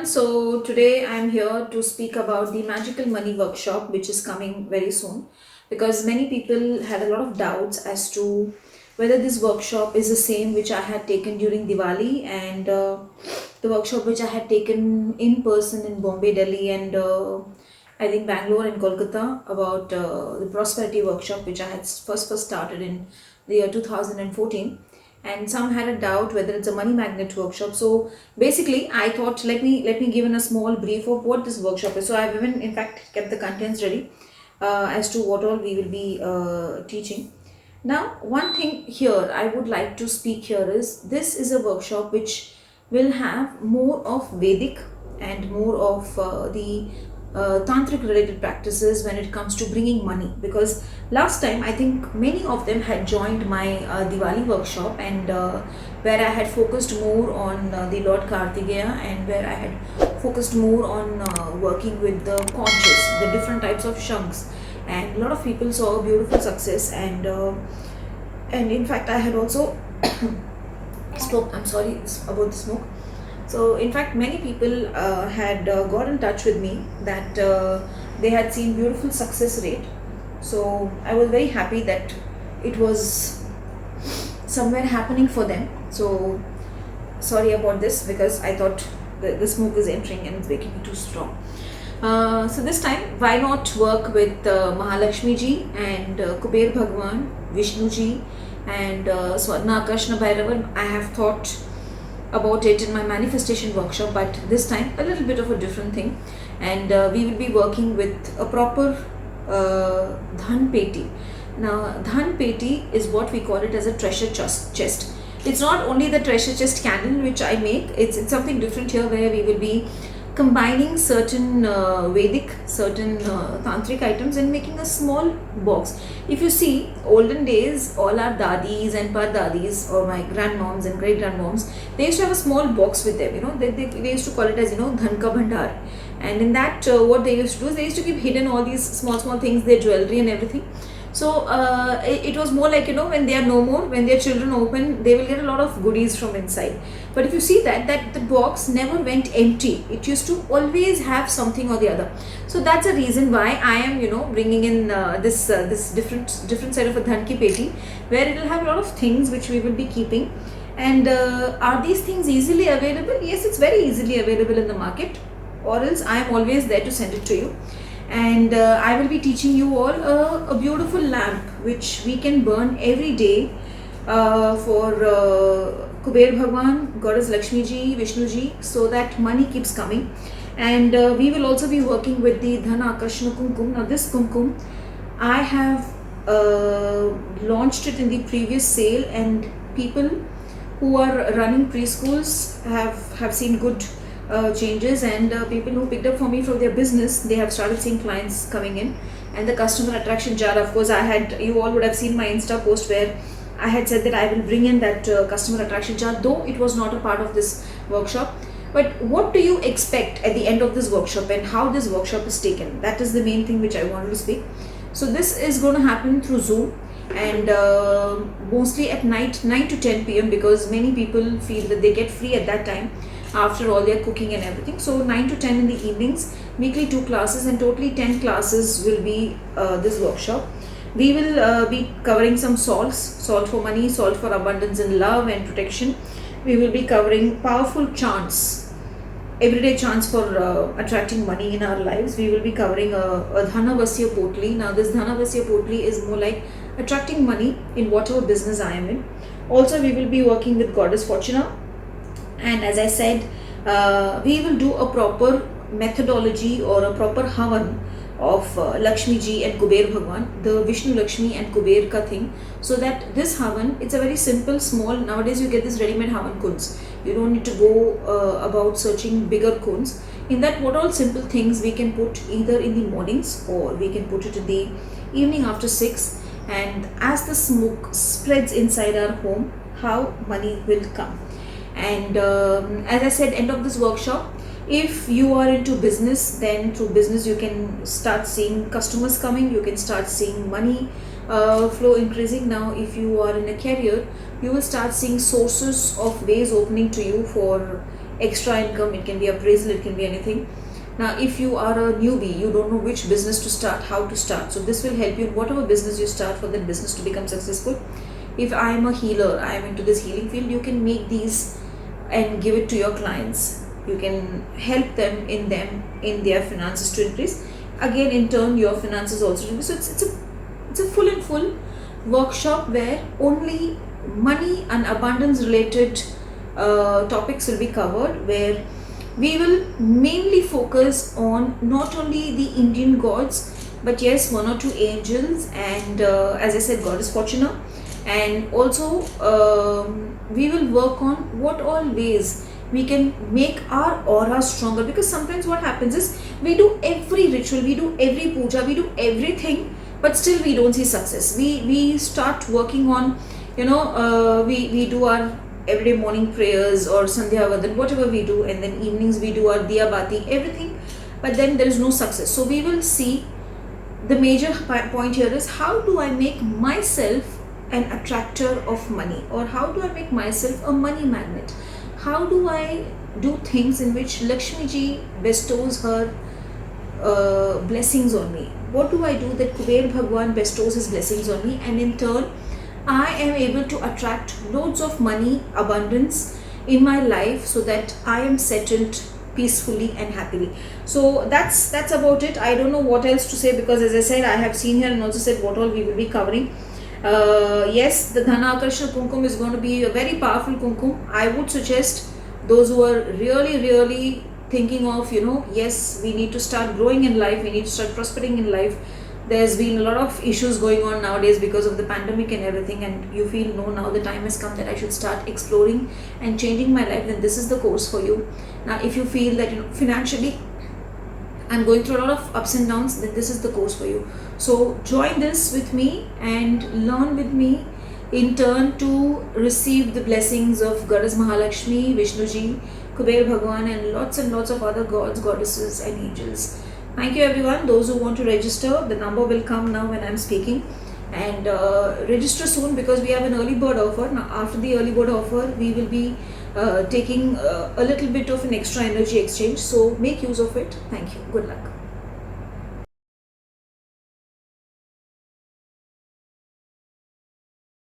everyone. So, today I'm here to speak about the Magical Money Workshop, which is coming very soon because many people had a lot of doubts as to whether this workshop is the same which I had taken during Diwali and the workshop which I had taken in person in Bombay, Delhi, and I think Bangalore and Kolkata about the prosperity workshop which I had first started in the year 2014. And some had a doubt whether it's a money magnet workshop. So basically I thought let me give in a small brief of what this workshop is. So I've even in fact kept the contents ready as to what all we will be teaching. Now, one thing here I would like to speak here is this is a workshop which will have more of Vedic and more of the tantric related practices when it comes to bringing money, because last time I think many of them had joined my Diwali workshop, and where I had focused more on the Lord Kartikeya, and where I had focused more on working with the conches, the different types of shanks, and a lot of people saw a beautiful success. And in fact I had also spoke, I'm sorry about the smoke. So, in fact, many people had got in touch with me that they had seen beautiful success rate. So, I was very happy that it was somewhere happening for them. So, sorry about this because I thought the smoke is entering and it's making me too strong. So this time, why not work with Mahalakshmi ji and Kuber Bhagwan, Vishnu ji, and Swarna Akarshana Bhairavan. I have thought about it in my manifestation workshop, but this time a little bit of a different thing, and we will be working with a proper dhan peti. Now, dhan peti is what we call it as a treasure chest. It's not only the treasure chest candle which I make, it's something different here, where we will be combining certain Vedic, certain tantric items and making a small box. If you see, olden days, all our dadis and pardadis, or my grandmoms and great grandmoms, they used to have a small box with them. They used to call it as dhan ka bhandar. And in that, what they used to do is they used to keep hidden all these small things, their jewelry and everything. So it was more like, when they are no more, when their children open, they will get a lot of goodies from inside. But if you see that the box never went empty, it used to always have something or the other. So that's a reason why I am bringing in this different side of a dhan ki peti, where it will have a lot of things which we will be keeping. And are these things easily available? Yes, it's very easily available in the market, or else I am always there to send it to you. And I will be teaching you all a beautiful lamp which we can burn every day for Kuber Bhagwan, Goddess Lakshmi ji, Vishnu ji, so that money keeps coming. And we will also be working with the Dhana Akarshana Kumkum. Now, this Kumkum, I have launched it in the previous sale, and people who are running preschools have seen good changes, and people who picked up for me from their business, they have started seeing clients coming in. And the customer attraction jar, of course, you all would have seen my Insta post where I had said that I will bring in that customer attraction jar, though it was not a part of this workshop. But what do you expect at the end of this workshop, and how this workshop is taken? That is the main thing which I wanted to speak. So this is going to happen through Zoom, and mostly at night, 9 to 10 p.m, because many people feel that they get free at that time after all their cooking and everything. So 9 to 10 in the evenings, weekly 2 classes, and totally 10 classes will be this workshop. We will be covering some salts, salt for money, salt for abundance and love and protection. We will be covering powerful chants, everyday chants for attracting money in our lives. We will be covering a Dhanavasya Potli. Now, this Dhanavasya Potli is more like attracting money in whatever business I am in. Also, we will be working with Goddess Fortuna. And as I said, we will do a proper methodology or a proper havan of Lakshmi ji and Kuber Bhagwan, the Vishnu Lakshmi and Kuber ka thing, so that this havan, it's a very simple, small, nowadays you get this ready-made havan kunds. You don't need to go about searching bigger kunds. In that, what all simple things we can put either in the mornings, or we can put it in the evening after 6, and as the smoke spreads inside our home, how money will come. And as I said, end of this workshop, if you are into business, then through business you can start seeing customers coming, you can start seeing money flow increasing. Now, if you are in a career, you will start seeing sources of ways opening to you for extra income, it can be appraisal, it can be anything. Now, if you are a newbie, you don't know which business to start, how to start. So this will help you in whatever business you start for that business to become successful. If I am a healer, I am into this healing field, you can make these and give it to your clients. You can help them in their finances to increase. Again, in turn, your finances also increase. So it's a full and full workshop where only money and abundance related topics will be covered, where we will mainly focus on not only the Indian gods, but yes, one or two angels, and as I said, Goddess Fortuna. And also we will work on what all ways we can make our aura stronger, because sometimes what happens is we do every ritual, we do every puja, we do everything, but still we don't see success. We start working on, we do our everyday morning prayers or Sandhya Vadan, whatever we do, and then evenings we do our Diya Bati, everything, but then there is no success. So we will see the major point here is, how do I make myself an attractor of money, or how do I make myself a money magnet? How do I do things in which Lakshmi ji bestows her blessings on me? What do I do that Kuber Bhagwan bestows his blessings on me, and in turn I am able to attract loads of money, abundance in my life, so that I am settled peacefully and happily. So that's about it. I don't know what else to say, because as I said, I have seen here and also said what all we will be covering. Yes, the Dhana Akarshana Kumkum is going to be a very powerful Kumkum. I would suggest those who are really thinking of, yes, we need to start growing in life, we need to start prospering in life. There's been a lot of issues going on nowadays because of the pandemic and everything, and you feel, no, now the time has come that I should start exploring and changing my life, then this is the course for you. Now, if you feel that, financially I'm going through a lot of ups and downs, then this is the course for you. So join this with me and learn with me, in turn to receive the blessings of Goddess Mahalakshmi, Vishnuji, Kuber Bhagwan, and lots of other gods, goddesses and angels. Thank you everyone. Those who want to register, the number will come now when I'm speaking, and register soon, because we have an early bird offer. Now after the early bird offer, we will be taking a little bit of an extra energy exchange, so make use of it. Thank you. Good luck.